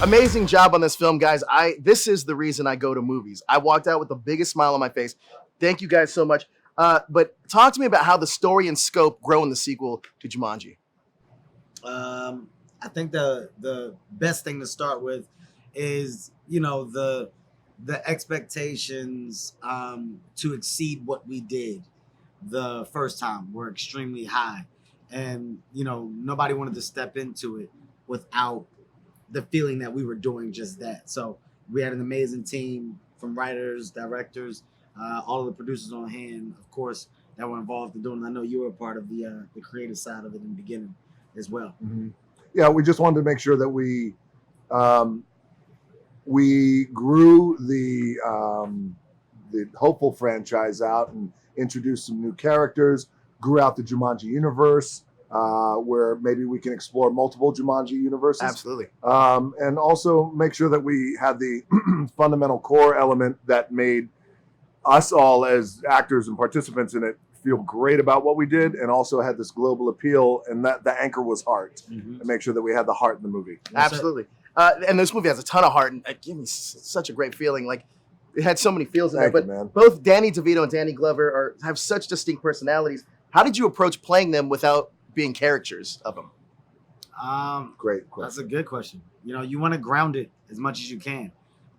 Amazing job on this film, guys. This is the reason I go to movies. I walked out with the biggest smile on my face. Thank you guys so much. But talk to me about how the story and scope grow in the sequel to Jumanji. I think the best thing to start with is the expectations to exceed what we did the first time were extremely high, and nobody wanted to step into it without the feeling that we were doing just that. So we had an amazing team from writers, directors, all of the producers on hand, of course, that were involved in doing it. I know you were a part of the creative side of it in the beginning as well. Mm-hmm. Yeah, we just wanted to make sure that we grew the Hopeful franchise out and introduced some new characters, grew out the Jumanji universe, where maybe we can explore multiple Jumanji universes. Absolutely. And also make sure that we had the fundamental core element that made us all as actors and participants in it feel great about what we did, and also had this global appeal, and that the anchor was Hart, and make sure that we had the heart in the movie. Absolutely. And this movie has a ton of heart, and it gave me such a great feeling. Like, it had so many feels in there. But man. Both Danny DeVito and Danny Glover have such distinct personalities. How did you approach playing them without being characters of them? Great question. That's a good question. You want to ground it as much as you can,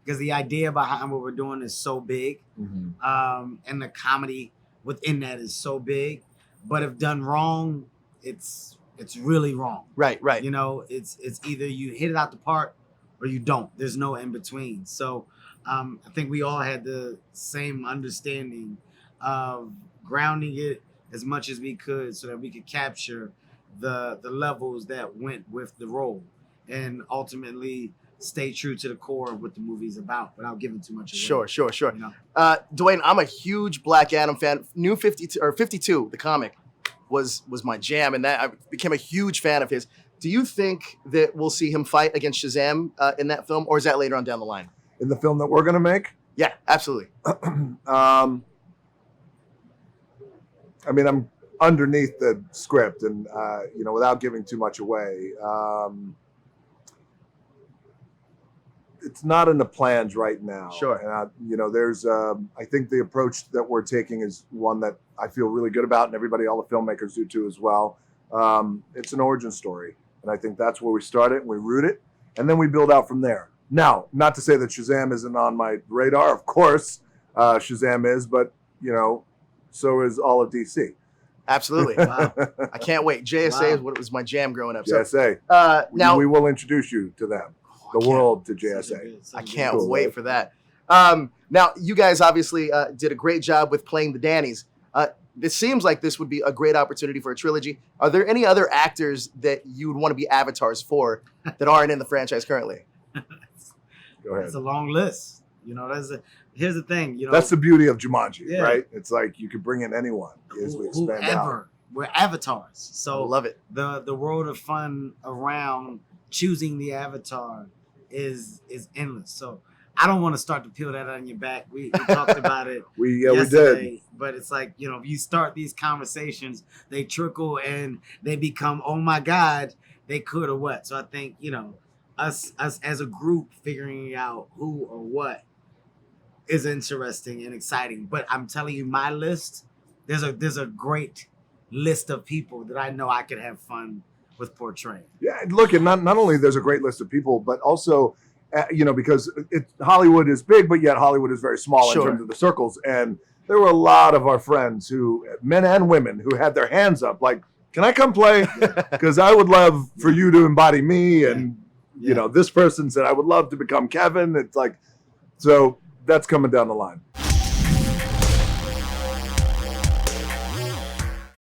because the idea behind what we're doing is so big, and the comedy within that is so big. But if done wrong, it's really wrong. Right. It's either you hit it out the park or you don't. There's no in between. So I think we all had the same understanding of grounding it as much as we could, so that we could capture the levels that went with the role, and ultimately stay true to the core of what the movie's about without giving too much away. Sure. Dwayne, I'm a huge Black Adam fan. New 52 or 52, the comic, was my jam, and that I became a huge fan of his. Do you think that we'll see him fight against Shazam in that film, or is that later on down the line? In the film that we're going to make? Yeah, absolutely. I mean, I'm underneath the script, and without giving too much away, it's not in the plans right now. Sure. And there's I think the approach that we're taking is one that I feel really good about, and all the filmmakers do too as well. It's an origin story, and I think that's where we start it and we root it, and then we build out from there. Now, not to say that Shazam isn't on my radar. Of course, Shazam is, but so is all of DC. Absolutely. Wow. I can't wait. JSA is what was my jam growing up. JSA. So, now we will introduce you to them, the world to JSA. I can't wait for that. Now, you guys obviously did a great job with playing the Dannies. It seems like this would be a great opportunity for a trilogy. Are there any other actors that you would want to be avatars for that aren't in the franchise currently? Go ahead. It's a long list. Here's the thing. That's the beauty of Jumanji, Yeah. right? It's like you could bring in anyone as we expand out. We're avatars. So I love it. The world of fun around choosing the avatar is endless. So I don't want to start to peel that on your back. We talked about it. We yesterday, did. But it's like, if you start these conversations, they trickle and they become, oh my God, they could or what. So I think, us as a group figuring out who or what is interesting and exciting. But I'm telling you, my list, there's a great list of people that I know I could have fun with portraying. Yeah, look, and not only there's a great list of people, but also, because Hollywood is big, but yet Hollywood is very small in terms of the circles. And there were a lot of our friends men and women, who had their hands up, like, can I come play? Because I would love for you to embody me. And, this person said, I would love to become Kevin. It's like, so that's coming down the line.